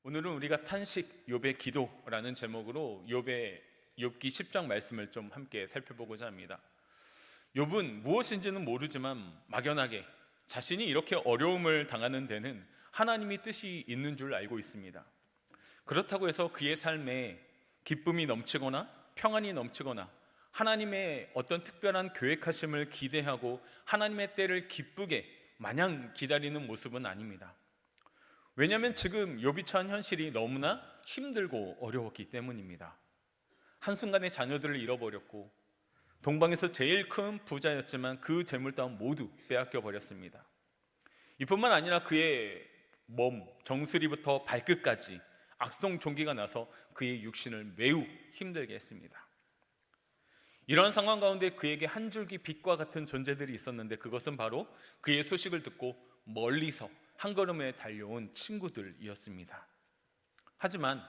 오늘은 우리가 탄식 욥의 기도라는 제목으로 욥기 10장 말씀을 좀 함께 살펴보고자 합니다. 욥은 무엇인지는 모르지만 막연하게 자신이 이렇게 어려움을 당하는 데는 하나님이 뜻이 있는 줄 알고 있습니다. 그렇다고 해서 그의 삶에 기쁨이 넘치거나 평안이 넘치거나 하나님의 어떤 특별한 계획하심을 기대하고 하나님의 때를 기쁘게 마냥 기다리는 모습은 아닙니다. 왜냐하면 지금 욥이 처한 현실이 너무나 힘들고 어려웠기 때문입니다. 한순간에 자녀들을 잃어버렸고 동방에서 제일 큰 부자였지만 그 재물 따윈 모두 빼앗겨 버렸습니다. 이뿐만 아니라 그의 몸, 정수리부터 발끝까지 악성종기가 나서 그의 육신을 매우 힘들게 했습니다. 이러한 상황 가운데 그에게 한 줄기 빛과 같은 존재들이 있었는데 그것은 바로 그의 소식을 듣고 멀리서 한 걸음에 달려온 친구들이었습니다. 하지만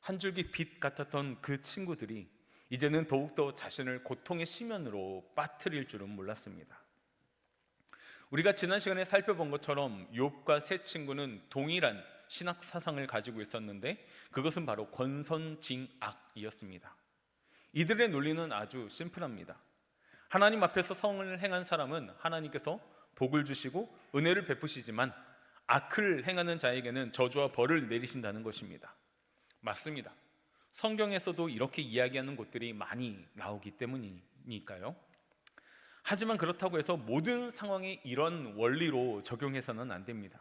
한 줄기 빛 같았던 그 친구들이 이제는 더욱더 자신을 고통의 심연으로 빠뜨릴 줄은 몰랐습니다. 우리가 지난 시간에 살펴본 것처럼 욥과 세 친구는 동일한 신학 사상을 가지고 있었는데 그것은 바로 권선징악이었습니다. 이들의 논리는 아주 심플합니다. 하나님 앞에서 성을 행한 사람은 하나님께서 복을 주시고 은혜를 베푸시지만 악을 행하는 자에게는 저주와 벌을 내리신다는 것입니다. 맞습니다. 성경에서도 이렇게 이야기하는 곳들이 많이 나오기 때문이니까요. 하지만 그렇다고 해서 모든 상황에 이런 원리로 적용해서는 안 됩니다.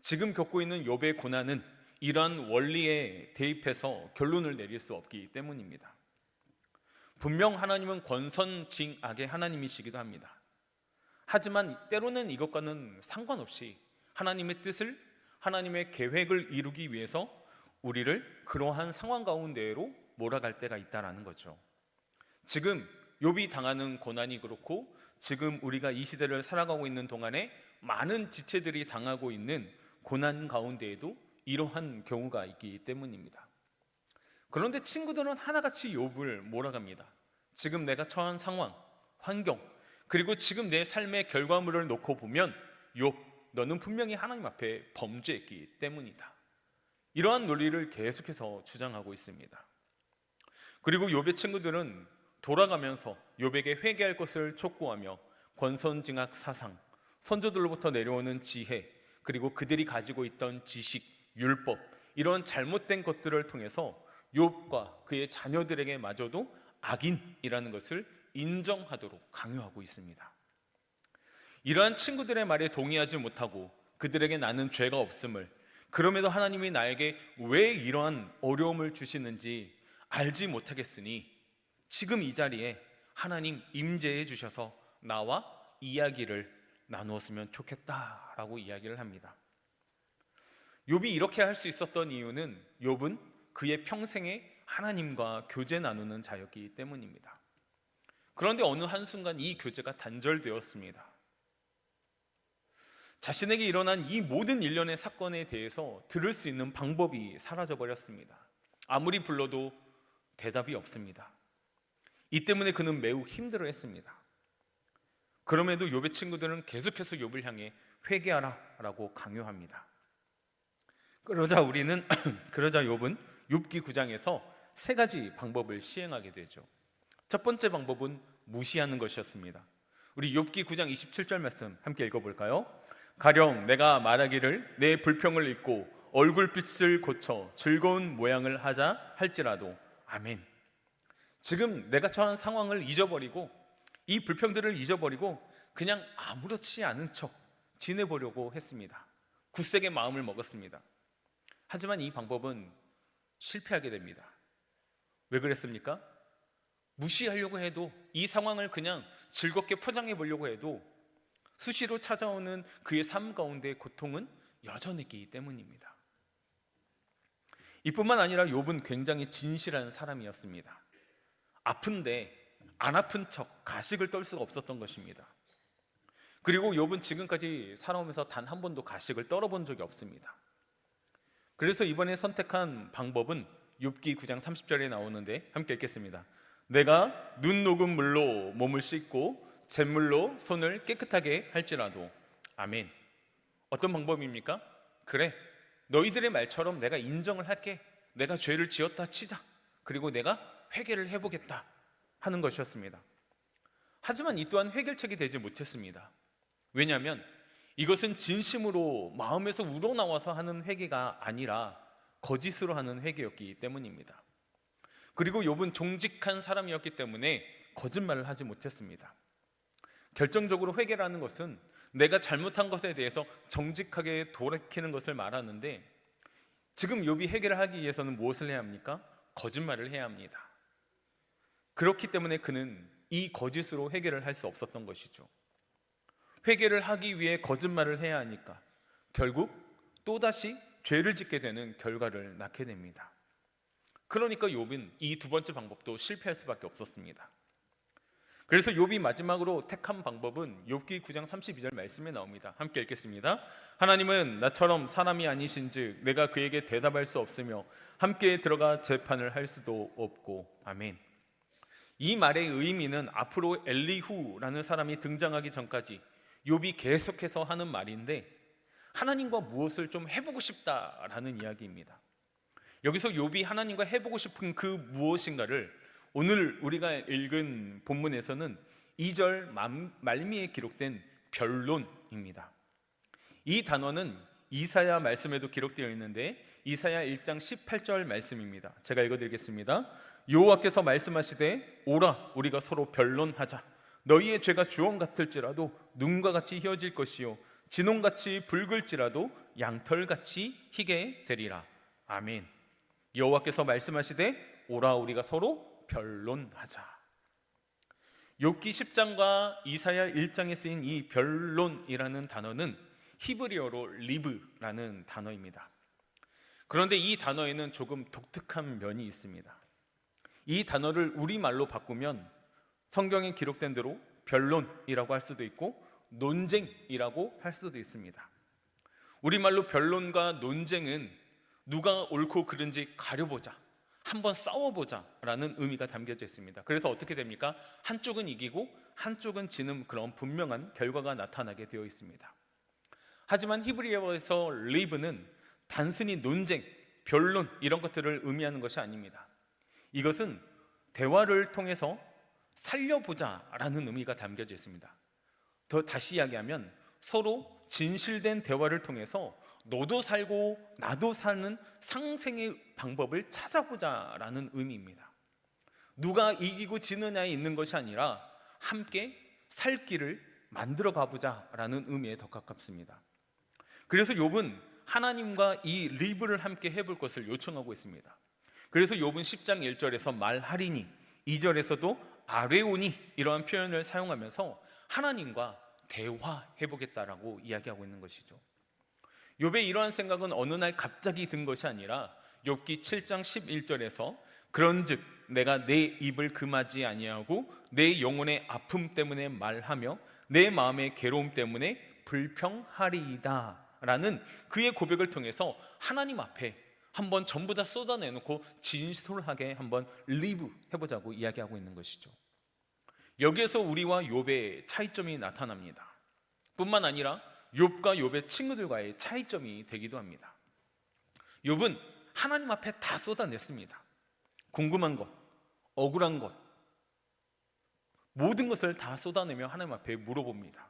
지금 겪고 있는 욥의 고난은 이러한 원리에 대입해서 결론을 내릴 수 없기 때문입니다. 분명 하나님은 권선징악의 하나님이시기도 합니다. 하지만 때로는 이것과는 상관없이 하나님의 뜻을, 하나님의 계획을 이루기 위해서 우리를 그러한 상황 가운데로 몰아갈 때가 있다는 거죠. 지금 욥이 당하는 고난이 그렇고 지금 우리가 이 시대를 살아가고 있는 동안에 많은 지체들이 당하고 있는 고난 가운데에도 이러한 경우가 있기 때문입니다. 그런데 친구들은 하나같이 욥을 몰아갑니다. 지금 내가 처한 상황, 환경, 그리고 지금 내 삶의 결과물을 놓고 보면 욥, 너는 분명히 하나님 앞에 범죄했기 때문이다. 이러한 논리를 계속해서 주장하고 있습니다. 그리고 욥의 친구들은 돌아가면서 욥에게 회개할 것을 촉구하며 권선징악 사상, 선조들로부터 내려오는 지혜, 그리고 그들이 가지고 있던 지식, 율법, 이런 잘못된 것들을 통해서 욥과 그의 자녀들에게 마저도 악인이라는 것을 인정하도록 강요하고 있습니다. 이러한 친구들의 말에 동의하지 못하고 그들에게 나는 죄가 없음을, 그럼에도 하나님이 나에게 왜 이러한 어려움을 주시는지 알지 못하겠으니 지금 이 자리에 하나님 임재해 주셔서 나와 이야기를 나누었으면 좋겠다라고 이야기를 합니다. 욥이 이렇게 할 수 있었던 이유는 욥은 그의 평생에 하나님과 교제 나누는 자였기 때문입니다. 그런데 어느 한순간 이 교제가 단절되었습니다. 자신에게 일어난 이 모든 일련의 사건에 대해서 들을 수 있는 방법이 사라져버렸습니다. 아무리 불러도 대답이 없습니다. 이 때문에 그는 매우 힘들어했습니다. 그럼에도 욥의 친구들은 계속해서 욥을 향해 회개하라 라고 강요합니다. 그러자 욥은 욥기 9장에서 세 가지 방법을 시행하게 되죠. 첫 번째 방법은 무시하는 것이었습니다. 우리 욥기 9장 27절 말씀 함께 읽어볼까요? 가령 내가 말하기를 내 불평을 잊고 얼굴빛을 고쳐 즐거운 모양을 하자 할지라도 아멘. 지금 내가 처한 상황을 잊어버리고 이 불평들을 잊어버리고 그냥 아무렇지 않은 척 지내보려고 했습니다. 굳세게 마음을 먹었습니다. 하지만 이 방법은 실패하게 됩니다. 왜 그랬습니까? 무시하려고 해도, 이 상황을 그냥 즐겁게 포장해 보려고 해도 수시로 찾아오는 그의 삶 가운데 고통은 여전했기 때문입니다. 이뿐만 아니라 욥은 굉장히 진실한 사람이었습니다. 아픈데 안 아픈 척 가식을 떨 수가 없었던 것입니다. 그리고 욥은 지금까지 살아오면서 단 한 번도 가식을 떨어본 적이 없습니다. 그래서 이번에 선택한 방법은 욥기 9장 30절에 나오는데 함께 읽겠습니다. 내가 눈 녹은 물로 몸을 씻고 잿물로 손을 깨끗하게 할지라도 아멘. 어떤 방법입니까? 그래, 너희들의 말처럼 내가 인정을 할게. 내가 죄를 지었다 치자. 그리고 내가 회개를 해보겠다 하는 것이었습니다. 하지만 이 또한 해결책이 되지 못했습니다. 왜냐하면 이것은 진심으로 마음에서 우러나와서 하는 회개가 아니라 거짓으로 하는 회개였기 때문입니다. 그리고 욥은 정직한 사람이었기 때문에 거짓말을 하지 못했습니다. 결정적으로 회개라는 것은 내가 잘못한 것에 대해서 정직하게 돌이키는 것을 말하는데, 지금 욥이 해결을 하기 위해서는 무엇을 해야 합니까? 거짓말을 해야 합니다. 그렇기 때문에 그는 이 거짓으로 회개를 할 수 없었던 것이죠. 회개를 하기 위해 거짓말을 해야 하니까 결국 또다시 죄를 짓게 되는 결과를 낳게 됩니다. 그러니까 욥은 이 두 번째 방법도 실패할 수밖에 없었습니다. 그래서 욥이 마지막으로 택한 방법은 욥기 9장 32절 말씀에 나옵니다. 함께 읽겠습니다. 하나님은 나처럼 사람이 아니신즉 내가 그에게 대답할 수 없으며 함께 들어가 재판을 할 수도 없고. 아멘. 이 말의 의미는 앞으로 엘리후라는 사람이 등장하기 전까지 욥이 계속해서 하는 말인데, 하나님과 무엇을 좀 해보고 싶다라는 이야기입니다. 여기서 욥이 하나님과 해보고 싶은 그 무엇인가를 오늘 우리가 읽은 본문에서는 2절 말미에 기록된 변론입니다. 이 단어는 이사야 말씀에도 기록되어 있는데 이사야 1장 18절 말씀입니다. 제가 읽어드리겠습니다. 여호와께서 말씀하시되 오라 우리가 서로 변론하자. 너희의 죄가 주홍 같을지라도 눈과 같이 희어질 것이요 진홍같이 붉을지라도 양털같이 희게 되리라. 아멘. 여호와께서 말씀하시되 오라 우리가 서로 변론하자. 욥기 10장과 이사야 1장에 쓰인 이 변론이라는 단어는 히브리어로 리브라는 단어입니다. 그런데 이 단어에는 조금 독특한 면이 있습니다. 이 단어를 우리말로 바꾸면 성경에 기록된 대로 변론이라고 할 수도 있고 논쟁이라고 할 수도 있습니다. 우리말로 변론과 논쟁은 누가 옳고 그른지 가려보자, 한번 싸워보자 라는 의미가 담겨져 있습니다. 그래서 어떻게 됩니까? 한쪽은 이기고 한쪽은 지는 그런 분명한 결과가 나타나게 되어 있습니다. 하지만 히브리어에서 리브는 단순히 논쟁, 변론 이런 것들을 의미하는 것이 아닙니다. 이것은 대화를 통해서 살려보자 라는 의미가 담겨져 있습니다. 더 다시 이야기하면 서로 진실된 대화를 통해서 너도 살고 나도 사는 상생의 방법을 찾아보자 라는 의미입니다. 누가 이기고 지느냐에 있는 것이 아니라 함께 살 길을 만들어 가보자 라는 의미에 더 가깝습니다. 그래서 욥은 하나님과 이 리브를 함께 해볼 것을 요청하고 있습니다. 그래서 욥은 10장 1절에서 말하리니 2절에서도 아뢰오니 이러한 표현을 사용하면서 하나님과 대화해보겠다라고 이야기하고 있는 것이죠. 욥의 이러한 생각은 어느 날 갑자기 든 것이 아니라 욥기 7장 11절에서 그런즉 내가 내 입을 금하지 아니하고 내 영혼의 아픔 때문에 말하며 내 마음의 괴로움 때문에 불평하리이다 라는 그의 고백을 통해서 하나님 앞에 한번 전부 다 쏟아내놓고 진솔하게 한번 리뷰 해보자고 이야기하고 있는 것이죠. 여기에서 우리와 욥의 차이점이 나타납니다. 뿐만 아니라 욥과 욥의 친구들과의 차이점이 되기도 합니다. 욥은 하나님 앞에 다 쏟아냈습니다. 궁금한 것, 억울한 것, 모든 것을 다 쏟아내며 하나님 앞에 물어봅니다.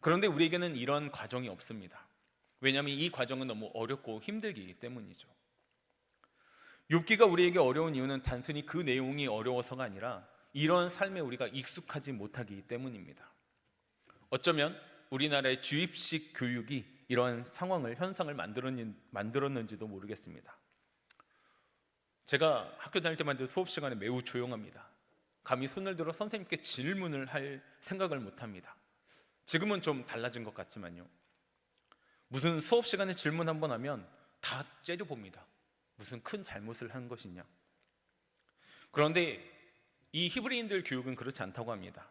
그런데 우리에게는 이런 과정이 없습니다. 왜냐하면 이 과정은 너무 어렵고 힘들기 때문이죠. 욥기가 우리에게 어려운 이유는 단순히 그 내용이 어려워서가 아니라 이런 삶에 우리가 익숙하지 못하기 때문입니다. 어쩌면 우리나라의 주입식 교육이 이러한 현상을 만들었는지도 모르겠습니다. 제가 학교 다닐 때만 해도 수업 시간에 매우 조용합니다. 감히 손을 들어 선생님께 질문을 할 생각을 못합니다. 지금은 좀 달라진 것 같지만요. 무슨 수업 시간에 질문 한번 하면 다 째려봅니다. 무슨 큰 잘못을 한 것이냐. 그런데 이 히브리인들 교육은 그렇지 않다고 합니다.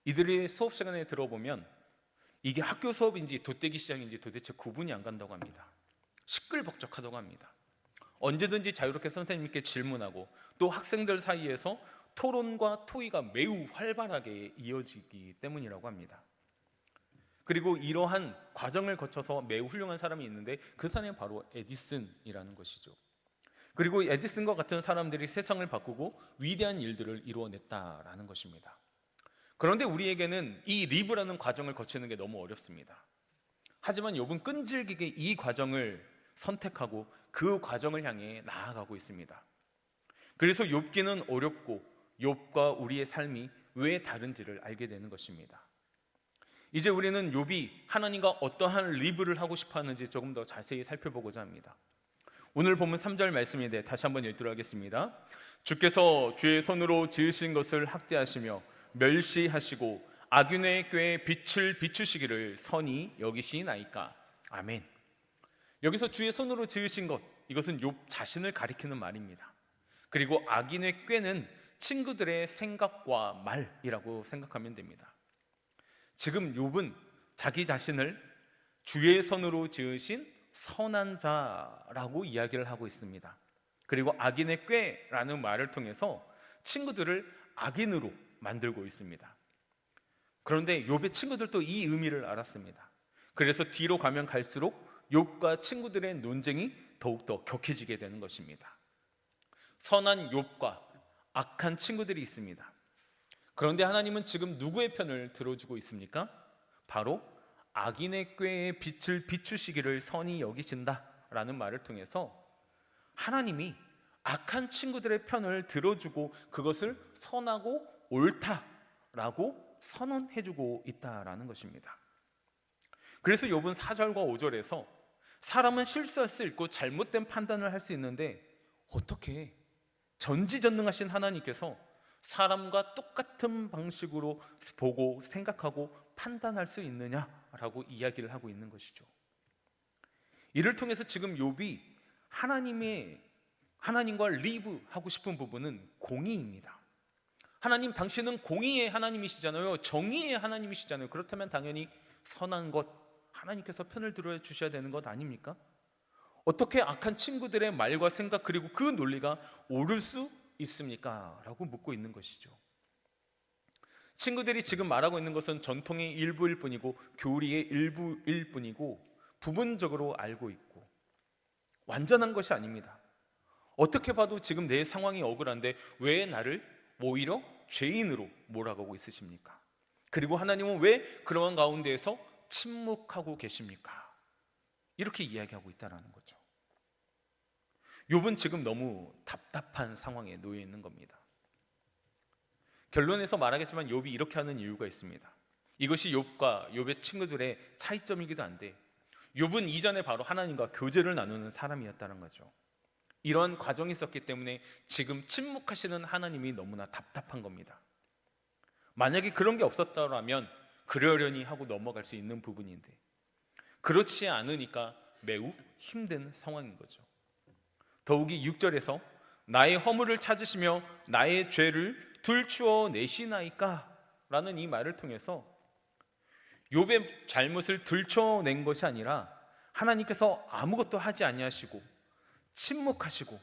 이들이 수업 시간에 들어보면 이게 학교 수업인지 돗대기 시장인지 도대체 구분이 안 간다고 합니다. 시끌벅적하다고 합니다. 언제든지 자유롭게 선생님께 질문하고 또 학생들 사이에서 토론과 토의가 매우 활발하게 이어지기 때문이라고 합니다. 그리고 이러한 과정을 거쳐서 매우 훌륭한 사람이 있는데 그 사람이 바로 에디슨이라는 것이죠. 그리고 에디슨과 같은 사람들이 세상을 바꾸고 위대한 일들을 이루어냈다라는 것입니다. 그런데 우리에게는 이 리브라는 과정을 거치는 게 너무 어렵습니다. 하지만 욥은 끈질기게 이 과정을 선택하고 그 과정을 향해 나아가고 있습니다. 그래서 욥기는 어렵고 욥과 우리의 삶이 왜 다른지를 알게 되는 것입니다. 이제 우리는 욥이 하나님과 어떠한 리브를 하고 싶어 하는지 조금 더 자세히 살펴보고자 합니다. 오늘 본문 3절 말씀인데 다시 한번 읽도록 하겠습니다. 주께서 주의 손으로 지으신 것을 학대하시며 멸시하시고 악인의 꾀에 빛을 비추시기를 선히 여기시나이까. 아멘. 여기서 주의 손으로 지으신 것, 이것은 욥 자신을 가리키는 말입니다. 그리고 악인의 꾀는 친구들의 생각과 말이라고 생각하면 됩니다. 지금 욥은 자기 자신을 주의 손으로 지으신 선한 자라고 이야기를 하고 있습니다. 그리고 악인의 꾀라는 말을 통해서 친구들을 악인으로 만들고 있습니다. 그런데 욥의 친구들도 이 의미를 알았습니다. 그래서 뒤로 가면 갈수록 욥과 친구들의 논쟁이 더욱더 격해지게 되는 것입니다. 선한 욥과 악한 친구들이 있습니다. 그런데 하나님은 지금 누구의 편을 들어주고 있습니까? 바로 악인의 꾀에 빛을 비추시기를 선히 여기신다라는 말을 통해서 하나님이 악한 친구들의 편을 들어주고 그것을 선하고 옳다라고 선언해주고 있다라는 것입니다. 그래서 욥은 4절과 5절에서 사람은 실수할 수 있고 잘못된 판단을 할 수 있는데 어떻게 전지전능하신 하나님께서 사람과 똑같은 방식으로 보고 생각하고 판단할 수 있느냐라고 이야기를 하고 있는 것이죠. 이를 통해서 지금 욥이 하나님과 리브하고 싶은 부분은 공의입니다. 하나님, 당신은 공의의 하나님이시잖아요. 정의의 하나님이시잖아요. 그렇다면 당연히 선한 것, 하나님께서 편을 들어 주셔야 되는 것 아닙니까? 어떻게 악한 친구들의 말과 생각 그리고 그 논리가 옳을 수 있습니까? 라고 묻고 있는 것이죠. 친구들이 지금 말하고 있는 것은 전통의 일부일 뿐이고 교리의 일부일 뿐이고 부분적으로 알고 있고 완전한 것이 아닙니다. 어떻게 봐도 지금 내 상황이 억울한데 왜 나를 오히려 죄인으로 몰아가고 있으십니까? 그리고 하나님은 왜 그러한 가운데에서 침묵하고 계십니까? 이렇게 이야기하고 있다는 거죠. 욥은 지금 너무 답답한 상황에 놓여 있는 겁니다. 결론에서 말하겠지만 욥이 이렇게 하는 이유가 있습니다. 이것이 욥과 욥의 친구들의 차이점이기도 한데 욥은 이전에 바로 하나님과 교제를 나누는 사람이었다는 거죠. 이런 과정이 있었기 때문에 지금 침묵하시는 하나님이 너무나 답답한 겁니다. 만약에 그런 게 없었더라면 그러려니 하고 넘어갈 수 있는 부분인데 그렇지 않으니까 매우 힘든 상황인 거죠. 더욱이 6절에서 나의 허물을 찾으시며 나의 죄를 들추어 내시나이까 라는 이 말을 통해서 욥의 잘못을 들춰낸 것이 아니라 하나님께서 아무것도 하지 아니하시고 침묵하시고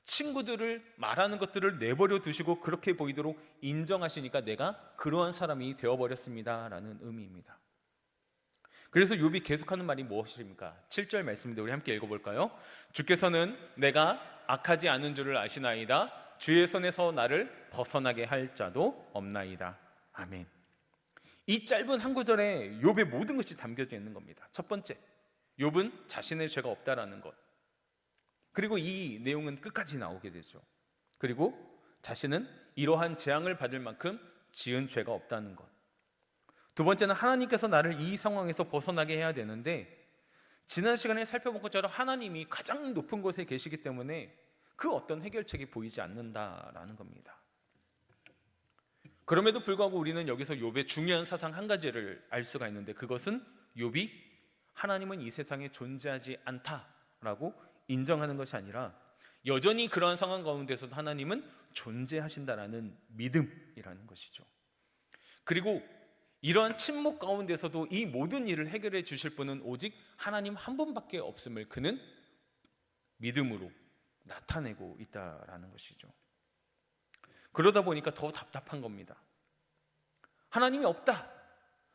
친구들을 말하는 것들을 내버려 두시고 그렇게 보이도록 인정하시니까 내가 그러한 사람이 되어버렸습니다 라는 의미입니다. 그래서 욥이 계속하는 말이 무엇입니까? 7절 말씀인데 우리 함께 읽어볼까요? 주께서는 내가 악하지 않은 줄을 아시나이다. 주의 손에서 나를 벗어나게 할 자도 없나이다. 아멘. 이 짧은 한 구절에 욥의 모든 것이 담겨져 있는 겁니다. 첫 번째, 욥은 자신의 죄가 없다라는 것. 그리고 이 내용은 끝까지 나오게 되죠. 그리고 자신은 이러한 재앙을 받을 만큼 지은 죄가 없다는 것. 두 번째는 하나님께서 나를 이 상황에서 벗어나게 해야 되는데 지난 시간에 살펴본 것처럼 하나님이 가장 높은 곳에 계시기 때문에 그 어떤 해결책이 보이지 않는다라는 겁니다. 그럼에도 불구하고 우리는 여기서 욥의 중요한 사상 한 가지를 알 수가 있는데 그것은 욥이 하나님은 이 세상에 존재하지 않다라고 인정하는 것이 아니라 여전히 그러한 상황 가운데서도 하나님은 존재하신다라는 믿음이라는 것이죠. 그리고 이러한 침묵 가운데서도 이 모든 일을 해결해 주실 분은 오직 하나님 한 분밖에 없음을 그는 믿음으로 나타내고 있다라는 것이죠. 그러다 보니까 더 답답한 겁니다. 하나님이 없다.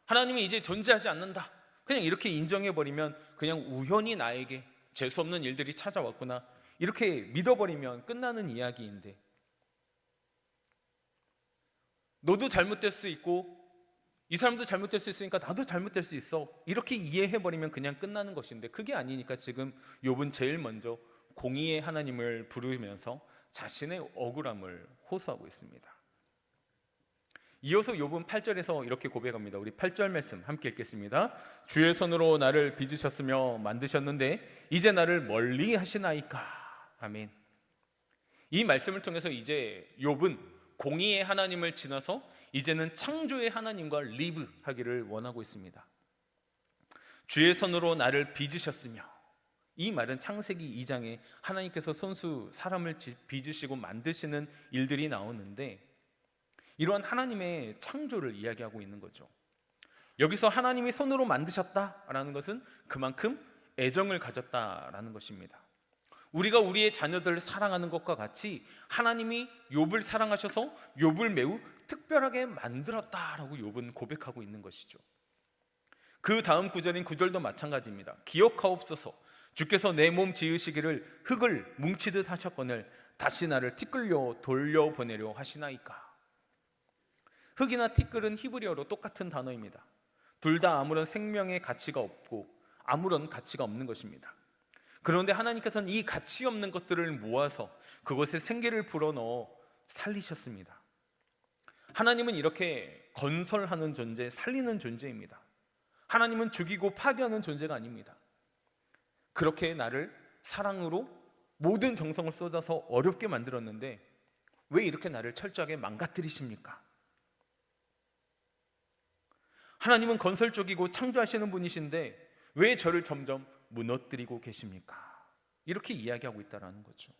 하나님이 이제 존재하지 않는다, 그냥 이렇게 인정해버리면 그냥 우연히 나에게 재수없는 일들이 찾아왔구나, 이렇게 믿어버리면 끝나는 이야기인데, 너도 잘못될 수 있고 이 사람도 잘못될 수 있으니까 나도 잘못될 수 있어, 이렇게 이해해버리면 그냥 끝나는 것인데, 그게 아니니까 지금 욥은 제일 먼저 공의의 하나님을 부르면서 자신의 억울함을 호소하고 있습니다. 이어서 욥은 8절에서 이렇게 고백합니다. 우리 8절 말씀 함께 읽겠습니다. 주의 손으로 나를 빚으셨으며 만드셨는데 이제 나를 멀리 하시나이까. 아멘. 이 말씀을 통해서 이제 욥은 공의의 하나님을 지나서 이제는 창조의 하나님과 리브하기를 원하고 있습니다. 주의 손으로 나를 빚으셨으며, 이 말은 창세기 2장에 하나님께서 손수 사람을 빚으시고 만드시는 일들이 나오는데, 이러한 하나님의 창조를 이야기하고 있는 거죠. 여기서 하나님이 손으로 만드셨다라는 것은 그만큼 애정을 가졌다라는 것입니다. 우리가 우리의 자녀들을 사랑하는 것과 같이 하나님이 욥을 사랑하셔서 욥을 매우 특별하게 만들었다라고 욥은 고백하고 있는 것이죠. 그 다음 구절인 9절도 마찬가지입니다. 기억하옵소서, 주께서 내 몸 지으시기를 흙을 뭉치듯 하셨거늘 다시 나를 티끌려 돌려보내려 하시나이까. 흙이나 티끌은 히브리어로 똑같은 단어입니다. 둘 다 아무런 생명의 가치가 없고 아무런 가치가 없는 것입니다. 그런데 하나님께서는 이 가치 없는 것들을 모아서 그것에 생기를 불어넣어 살리셨습니다. 하나님은 이렇게 건설하는 존재, 살리는 존재입니다. 하나님은 죽이고 파괴하는 존재가 아닙니다. 그렇게 나를 사랑으로 모든 정성을 쏟아서 어렵게 만들었는데 왜 이렇게 나를 철저하게 망가뜨리십니까? 하나님은 건설적이고 창조하시는 분이신데 왜 저를 점점 무너뜨리고 계십니까? 이렇게 이야기하고 있다는 거죠.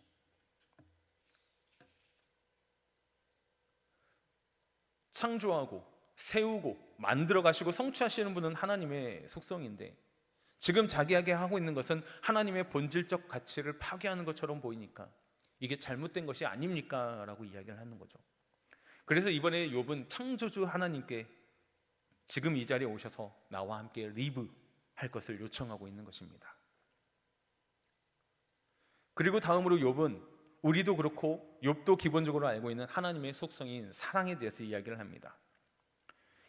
창조하고 세우고 만들어 가시고 성취하시는 분은 하나님의 속성인데, 지금 자기에게 하고 있는 것은 하나님의 본질적 가치를 파괴하는 것처럼 보이니까 이게 잘못된 것이 아닙니까? 라고 이야기를 하는 거죠. 그래서 이번에 욥은 창조주 하나님께 지금 이 자리에 오셔서 나와 함께 리브할 것을 요청하고 있는 것입니다. 그리고 다음으로 욥은 우리도 그렇고 욥도 기본적으로 알고 있는 하나님의 속성인 사랑에 대해서 이야기를 합니다.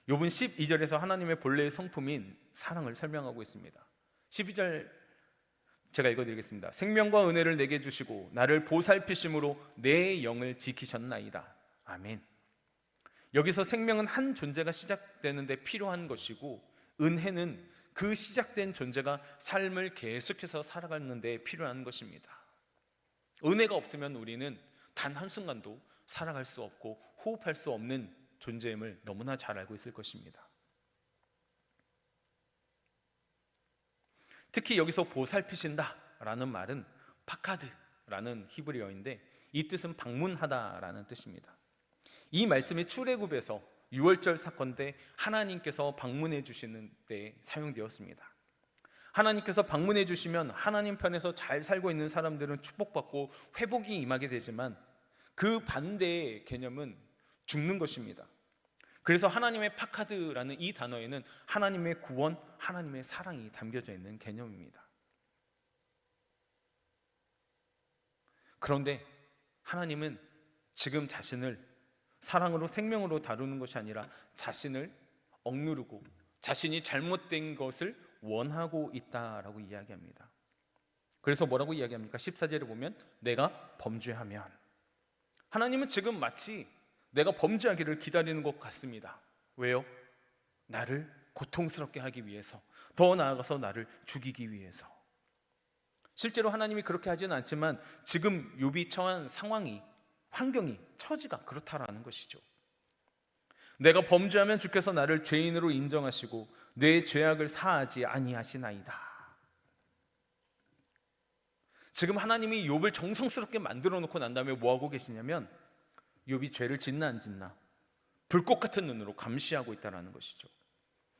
욥은 12절에서 하나님의 본래의 성품인 사랑을 설명하고 있습니다. 12절 제가 읽어드리겠습니다. 생명과 은혜를 내게 주시고 나를 보살피심으로 내 영을 지키셨나이다. 아멘. 여기서 생명은 한 존재가 시작되는데 필요한 것이고, 은혜는 그 시작된 존재가 삶을 계속해서 살아가는 데 필요한 것입니다. 은혜가 없으면 우리는 단 한순간도 살아갈 수 없고 호흡할 수 없는 존재임을 너무나 잘 알고 있을 것입니다. 특히 여기서 보살피신다라는 말은 파카드라는 히브리어인데 이 뜻은 방문하다라는 뜻입니다. 이 말씀이 출애굽에서 유월절 사건 때 하나님께서 방문해 주시는 때 사용되었습니다. 하나님께서 방문해 주시면 하나님 편에서 잘 살고 있는 사람들은 축복받고 회복이 임하게 되지만 그 반대의 개념은 죽는 것입니다. 그래서 하나님의 파카드라는 이 단어에는 하나님의 구원, 하나님의 사랑이 담겨져 있는 개념입니다. 그런데 하나님은 지금 자신을 사랑으로 생명으로 다루는 것이 아니라 자신을 억누르고 자신이 잘못된 것을 원하고 있다라고 이야기합니다. 그래서 뭐라고 이야기합니까? 14절에 보면 내가 범죄하면, 하나님은 지금 마치 내가 범죄하기를 기다리는 것 같습니다. 왜요? 나를 고통스럽게 하기 위해서, 더 나아가서 나를 죽이기 위해서. 실제로 하나님이 그렇게 하지는 않지만 지금 욥이 처한 상황이, 환경이, 처지가 그렇다라는 것이죠. 내가 범죄하면 주께서 나를 죄인으로 인정하시고 내 죄악을 사하지 아니하시나이다. 지금 하나님이 욥을 정성스럽게 만들어 놓고 난 다음에 뭐하고 계시냐면 욥이 죄를 짓나 안 짓나 불꽃 같은 눈으로 감시하고 있다는 것이죠.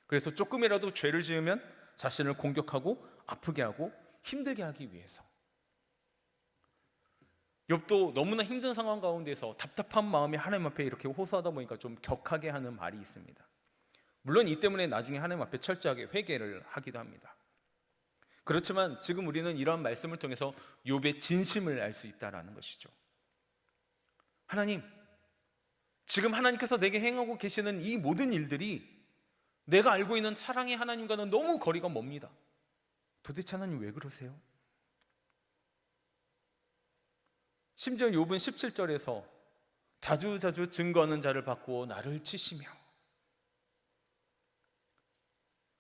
그래서 조금이라도 죄를 지으면 자신을 공격하고 아프게 하고 힘들게 하기 위해서. 욥도 너무나 힘든 상황 가운데서 답답한 마음에 하나님 앞에 이렇게 호소하다 보니까 좀 격하게 하는 말이 있습니다. 물론 이 때문에 나중에 하나님 앞에 철저하게 회개를 하기도 합니다. 그렇지만 지금 우리는 이러한 말씀을 통해서 욥의 진심을 알 수 있다는 것이죠. 하나님, 지금 하나님께서 내게 행하고 계시는 이 모든 일들이 내가 알고 있는 사랑의 하나님과는 너무 거리가 멉니다. 도대체 하나님 왜 그러세요? 심지어 욥은 17절에서 자주자주 증거하는 자를 바꾸어 나를 치시며,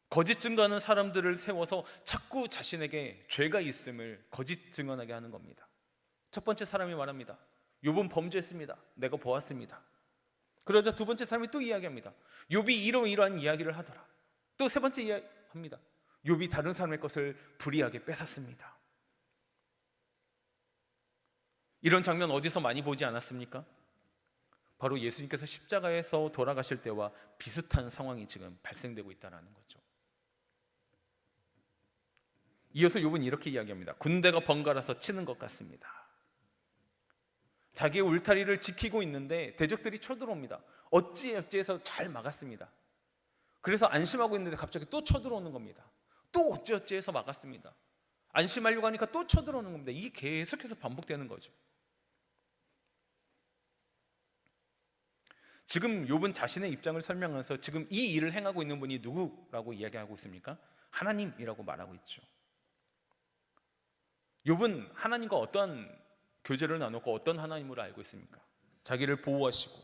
거짓 증거하는 사람들을 세워서 자꾸 자신에게 죄가 있음을 거짓 증언하게 하는 겁니다. 첫 번째 사람이 말합니다. 욥은 범죄했습니다. 내가 보았습니다. 그러자 두 번째 사람이 또 이야기합니다. 욥이 이러이러한 이야기를 하더라. 또 세 번째 이야기합니다. 욥이 다른 사람의 것을 불의하게 뺏었습니다. 이런 장면 어디서 많이 보지 않았습니까? 바로 예수님께서 십자가에서 돌아가실 때와 비슷한 상황이 지금 발생되고 있다는 거죠. 이어서 욥은 이렇게 이야기합니다. 군대가 번갈아서 치는 것 같습니다. 자기의 울타리를 지키고 있는데 대적들이 쳐들어옵니다. 어찌어찌해서 잘 막았습니다. 그래서 안심하고 있는데 갑자기 또 쳐들어오는 겁니다. 또 어찌어찌해서 막았습니다. 안심하려고 하니까 또 쳐들어오는 겁니다. 이게 계속해서 반복되는 거죠. 지금 욥은 자신의 입장을 설명하면서 지금 이 일을 행하고 있는 분이 누구라고 이야기하고 있습니까? 하나님이라고 말하고 있죠. 욥은 하나님과 어떠한 교제를 나눴고 어떤 하나님으로 알고 있습니까? 자기를 보호하시고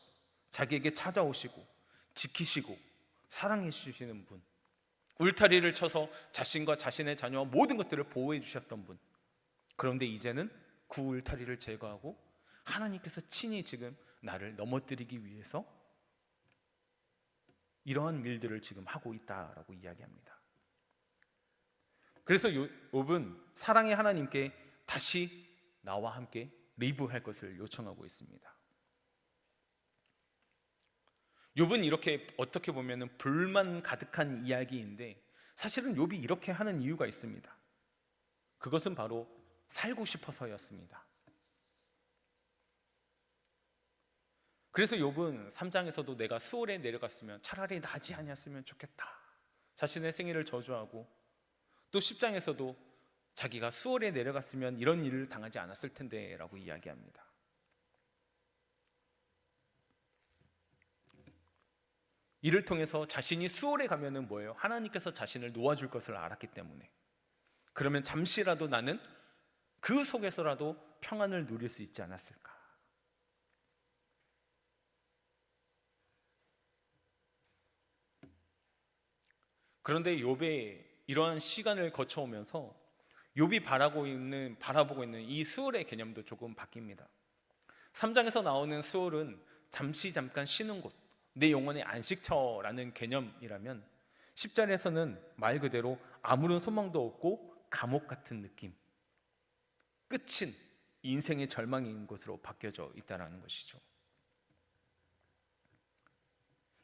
자기에게 찾아오시고 지키시고 사랑해 주시는 분, 울타리를 쳐서 자신과 자신의 자녀와 모든 것들을 보호해 주셨던 분. 그런데 이제는 그 울타리를 제거하고 하나님께서 친히 지금 나를 넘어뜨리기 위해서 이러한 일들을 지금 하고 있다라고 이야기합니다. 그래서 욥은 사랑의 하나님께 다시 나와 함께 리브할 것을 요청하고 있습니다. 욥은 이렇게 어떻게 보면 불만 가득한 이야기인데 사실은 욥이 이렇게 하는 이유가 있습니다. 그것은 바로 살고 싶어서였습니다. 그래서 욥은 3장에서도 내가 수월에 내려갔으면 차라리 나지 아니었으면 좋겠다, 자신의 생애를 저주하고, 또 10장에서도 자기가 수월에 내려갔으면 이런 일을 당하지 않았을 텐데 라고 이야기합니다. 이를 통해서 자신이 수월에 가면은 뭐예요? 하나님께서 자신을 놓아줄 것을 알았기 때문에, 그러면 잠시라도 나는 그 속에서라도 평안을 누릴 수 있지 않았을까. 그런데 욥의 이러한 시간을 거쳐오면서 욥이 바라보고 있는 이 수월의 개념도 조금 바뀝니다. 3장에서 나오는 수월은 잠깐 쉬는 곳, 내 영혼의 안식처라는 개념이라면 10절에서는 말 그대로 아무런 소망도 없고 감옥 같은 느낌, 끝인 인생의 절망인 곳으로 바뀌어져 있다는 것이죠.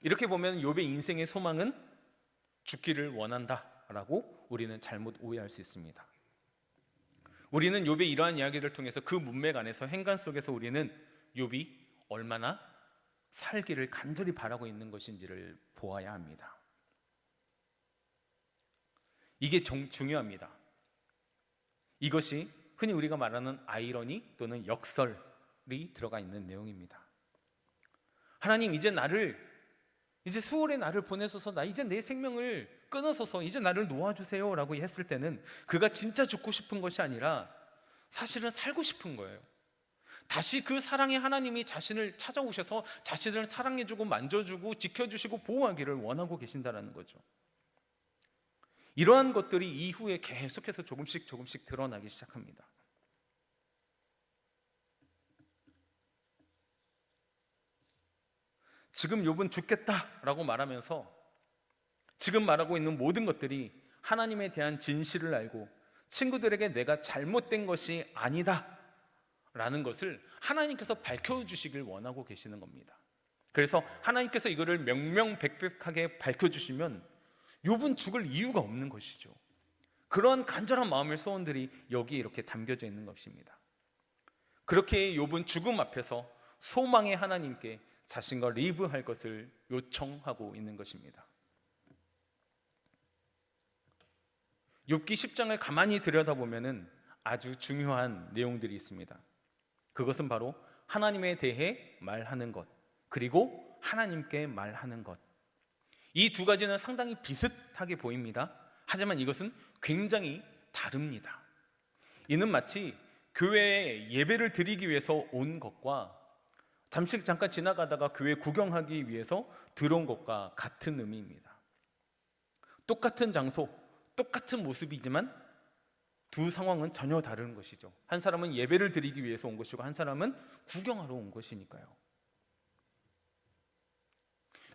이렇게 보면 욥의 인생의 소망은 죽기를 원한다라고 우리는 잘못 오해할 수 있습니다. 우리는 욥의 이러한 이야기를 통해서 그 문맥 안에서 행간 속에서 우리는 욥이 얼마나 살기를 간절히 바라고 있는 것인지를 보아야 합니다. 이게 중요합니다. 이것이 흔히 우리가 말하는 아이러니 또는 역설이 들어가 있는 내용입니다. 하나님, 이제 수월의 나를 보내소서, 나 이제 내 생명을 끊어서서 이제 나를 놓아주세요 라고 했을 때는 그가 진짜 죽고 싶은 것이 아니라 사실은 살고 싶은 거예요. 다시 그 사랑의 하나님이 자신을 찾아오셔서 자신을 사랑해주고 만져주고 지켜주시고 보호하기를 원하고 계신다는 거죠. 이러한 것들이 이후에 계속해서 조금씩 드러나기 시작합니다. 지금 욥은 죽겠다라고 말하면서 지금 말하고 있는 모든 것들이 하나님에 대한 진실을 알고 친구들에게 내가 잘못된 것이 아니다 라는 것을 하나님께서 밝혀주시길 원하고 계시는 겁니다. 그래서 하나님께서 이거를 명명백백하게 밝혀주시면 욥은 죽을 이유가 없는 것이죠. 그런 간절한 마음의 소원들이 여기에 이렇게 담겨져 있는 것입니다. 그렇게 욥은 죽음 앞에서 소망의 하나님께 자신과 리브할 것을 요청하고 있는 것입니다. 욥기 10장을 가만히 들여다보면은 아주 중요한 내용들이 있습니다. 그것은 바로 하나님에 대해 말하는 것, 그리고 하나님께 말하는 것. 이 두 가지는 상당히 비슷하게 보입니다. 하지만 이것은 굉장히 다릅니다. 이는 마치 교회에 예배를 드리기 위해서 온 것과 잠깐 지나가다가 교회 구경하기 위해서 들어온 것과 같은 의미입니다. 똑같은 장소, 똑같은 모습이지만 두 상황은 전혀 다른 것이죠. 한 사람은 예배를 드리기 위해서 온 것이고 한 사람은 구경하러 온 것이니까요.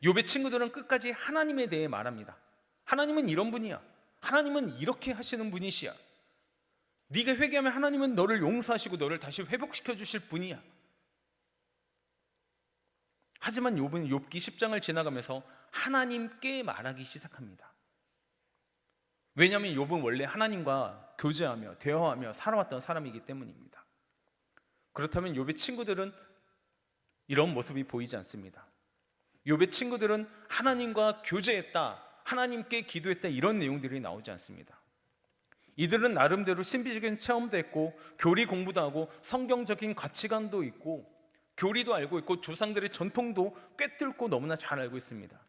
욥의 친구들은 끝까지 하나님에 대해 말합니다. 하나님은 이런 분이야. 하나님은 이렇게 하시는 분이시야. 네가 회개하면 하나님은 너를 용서하시고 너를 다시 회복시켜 주실 분이야. 하지만 욥은 욥기 10장을 지나가면서 하나님께 말하기 시작합니다. 왜냐하면 욥은 원래 하나님과 교제하며 대화하며 살아왔던 사람이기 때문입니다. 그렇다면 욥의 친구들은 이런 모습이 보이지 않습니다. 욥의 친구들은 하나님과 교제했다, 하나님께 기도했다, 이런 내용들이 나오지 않습니다. 이들은 나름대로 신비적인 체험도 했고 교리 공부도 하고 성경적인 가치관도 있고 교리도 알고 있고 조상들의 전통도 꿰뚫고 너무나 잘 알고 있습니다.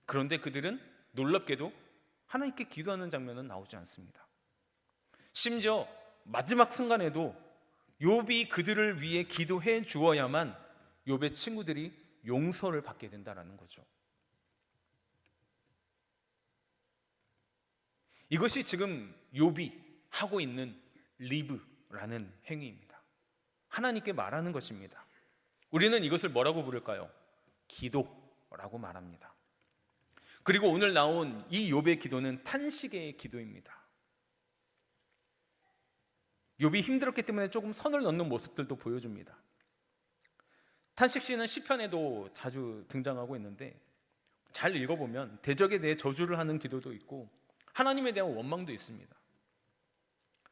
그런데 그들은 놀랍게도 하나님께 기도하는 장면은 나오지 않습니다. 심지어 마지막 순간에도 욥이 그들을 위해 기도해 주어야만 욥의 친구들이 용서를 받게 된다는 거죠. 이것이 지금 욥이 하고 있는 리브라는 행위입니다. 하나님께 말하는 것입니다. 우리는 이것을 뭐라고 부를까요? 기도라고 말합니다. 그리고 오늘 나온 이 욥의 기도는 탄식의 기도입니다. 욥이 힘들었기 때문에 조금 선을 넣는 모습들도 보여줍니다. 탄식시는 시편에도 자주 등장하고 있는데 잘 읽어보면 대적에 대해 저주를 하는 기도도 있고 하나님에 대한 원망도 있습니다.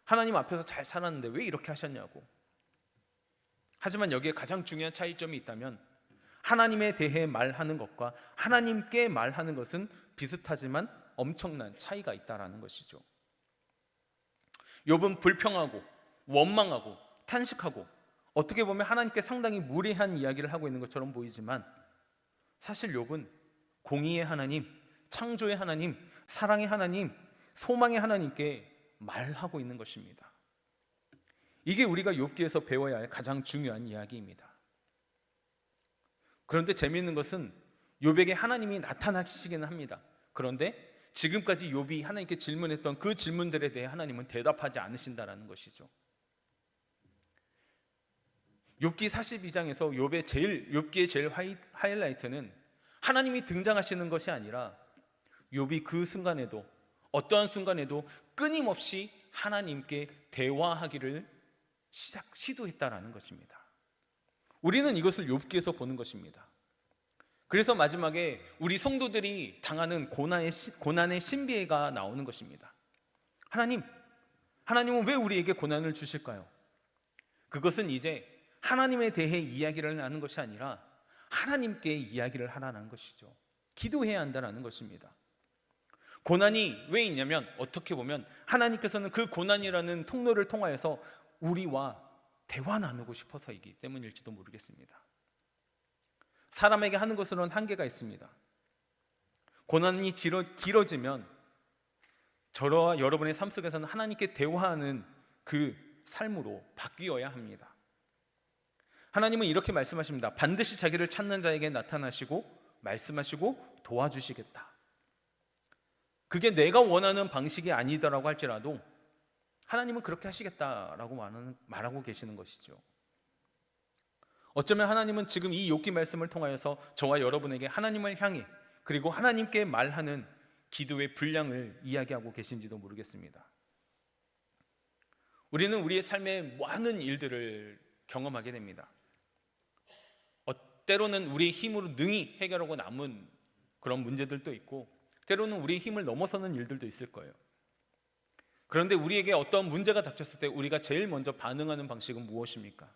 하나님 앞에서 잘 살았는데 왜 이렇게 하셨냐고. 하지만 여기에 가장 중요한 차이점이 있다면 하나님에 대해 말하는 것과 하나님께 말하는 것은 비슷하지만 엄청난 차이가 있다는 것이죠. 욥은 불평하고 원망하고 탄식하고 어떻게 보면 하나님께 상당히 무례한 이야기를 하고 있는 것처럼 보이지만 사실 욥은 공의의 하나님, 창조의 하나님, 사랑의 하나님, 소망의 하나님께 말하고 있는 것입니다. 이게 우리가 욥기에서 배워야 할 가장 중요한 이야기입니다. 그런데 재미있는 것은 욥에게 하나님이 나타나시기는 합니다. 그런데 지금까지 욥이 하나님께 질문했던 그 질문들에 대해 하나님은 대답하지 않으신다는 것이죠. 욥기 42장에서 욥기의 제일 하이라이트는 하나님이 등장하시는 것이 아니라 욥이 그 순간에도 어떠한 순간에도 끊임없이 하나님께 대화하기를 시도했다라는 것입니다. 우리는 이것을 욥기에서 보는 것입니다. 그래서 마지막에 우리 성도들이 당하는 고난의 신비가 나오는 것입니다. 하나님은 왜 우리에게 고난을 주실까요? 그것은 이제 하나님에 대해 이야기를 하는 것이 아니라 하나님께 이야기를 하라는 것이죠. 기도해야 한다는 것입니다. 고난이 왜 있냐면 어떻게 보면 하나님께서는 그 고난이라는 통로를 통하여서 우리와 대화 나누고 싶어서이기 때문일지도 모르겠습니다. 사람에게 하는 것으로는 한계가 있습니다. 고난이 길어지면 저와 여러분의 삶 속에서는 하나님께 대화하는 그 삶으로 바뀌어야 합니다. 하나님은 이렇게 말씀하십니다. 반드시 자기를 찾는 자에게 나타나시고 말씀하시고 도와주시겠다. 그게 내가 원하는 방식이 아니더라고 할지라도 하나님은 그렇게 하시겠다라고 말하고 계시는 것이죠. 어쩌면 하나님은 지금 이 욥기 말씀을 통하여서 저와 여러분에게 하나님을 향해 그리고 하나님께 말하는 기도의 분량을 이야기하고 계신지도 모르겠습니다. 우리는 우리의 삶의 많은 일들을 경험하게 됩니다. 때로는 우리의 힘으로 능히 해결하고 남은 그런 문제들도 있고 때로는 우리의 힘을 넘어서는 일들도 있을 거예요. 그런데 우리에게 어떤 문제가 닥쳤을 때 우리가 제일 먼저 반응하는 방식은 무엇입니까?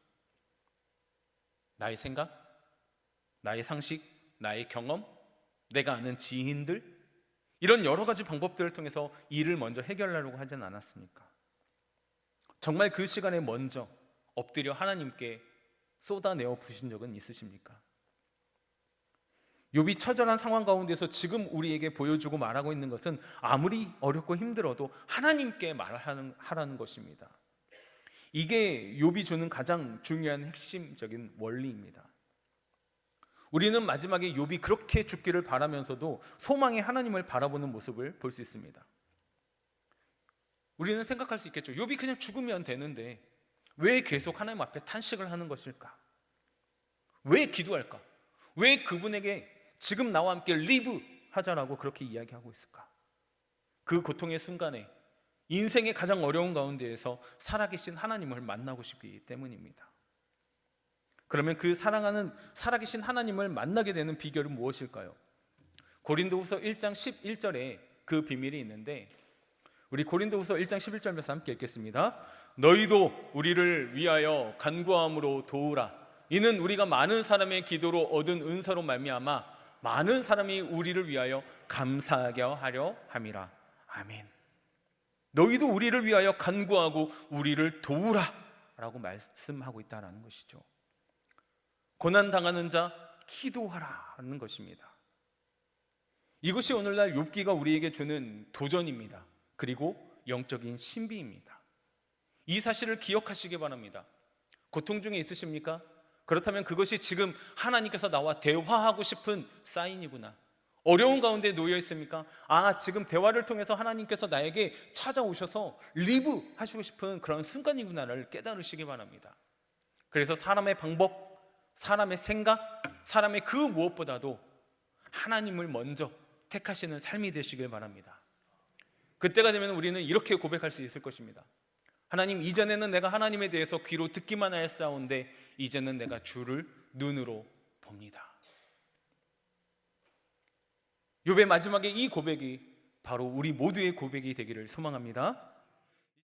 나의 생각, 나의 상식, 나의 경험, 내가 아는 지인들, 이런 여러 가지 방법들을 통해서 일을 먼저 해결하려고 하진 않았습니까? 정말 그 시간에 먼저 엎드려 하나님께 쏟아내어 부신 적은 있으십니까? 욥이 처절한 상황 가운데서 지금 우리에게 보여주고 말하고 있는 것은 아무리 어렵고 힘들어도 하나님께 말하라는 것입니다. 이게 욥이 주는 가장 중요한 핵심적인 원리입니다. 우리는 마지막에 욥이 그렇게 죽기를 바라면서도 소망의 하나님을 바라보는 모습을 볼 수 있습니다. 우리는 생각할 수 있겠죠. 욥이 그냥 죽으면 되는데 왜 계속 하나님 앞에 탄식을 하는 것일까? 왜 기도할까? 왜 그분에게 지금 나와 함께 리브 하자라고 그렇게 이야기하고 있을까? 그 고통의 순간에 인생의 가장 어려운 가운데에서 살아계신 하나님을 만나고 싶기 때문입니다. 그러면 그 사랑하는 살아계신 하나님을 만나게 되는 비결은 무엇일까요? 고린도후서 1장 11절에 그 비밀이 있는데, 우리 고린도후서 1장 11절에서 함께 읽겠습니다. 너희도 우리를 위하여 간구함으로 도우라. 이는 우리가 많은 사람의 기도로 얻은 은사로 말미암아 많은 사람이 우리를 위하여 감사하게 하려 함이라. 아멘. 너희도 우리를 위하여 간구하고 우리를 도우라 라고 말씀하고 있다는 것이죠. 고난당하는 자 기도하라는 것입니다. 이것이 오늘날 욥기가 우리에게 주는 도전입니다. 그리고 영적인 신비입니다. 이 사실을 기억하시기 바랍니다. 고통 중에 있으십니까? 그렇다면 그것이 지금 하나님께서 나와 대화하고 싶은 사인이구나. 어려운 가운데 놓여 있습니까? 지금 대화를 통해서 하나님께서 나에게 찾아오셔서 리브 하시고 싶은 그런 순간이구나를 깨달으시기 바랍니다. 그래서 사람의 방법, 사람의 생각, 사람의 그 무엇보다도 하나님을 먼저 택하시는 삶이 되시길 바랍니다. 그때가 되면 우리는 이렇게 고백할 수 있을 것입니다. 하나님, 이전에는 내가 하나님에 대해서 귀로 듣기만 하였사온데 이제는 내가 주를 눈으로 봅니다. 욥의 마지막에 이 고백이 바로 우리 모두의 고백이 되기를 소망합니다.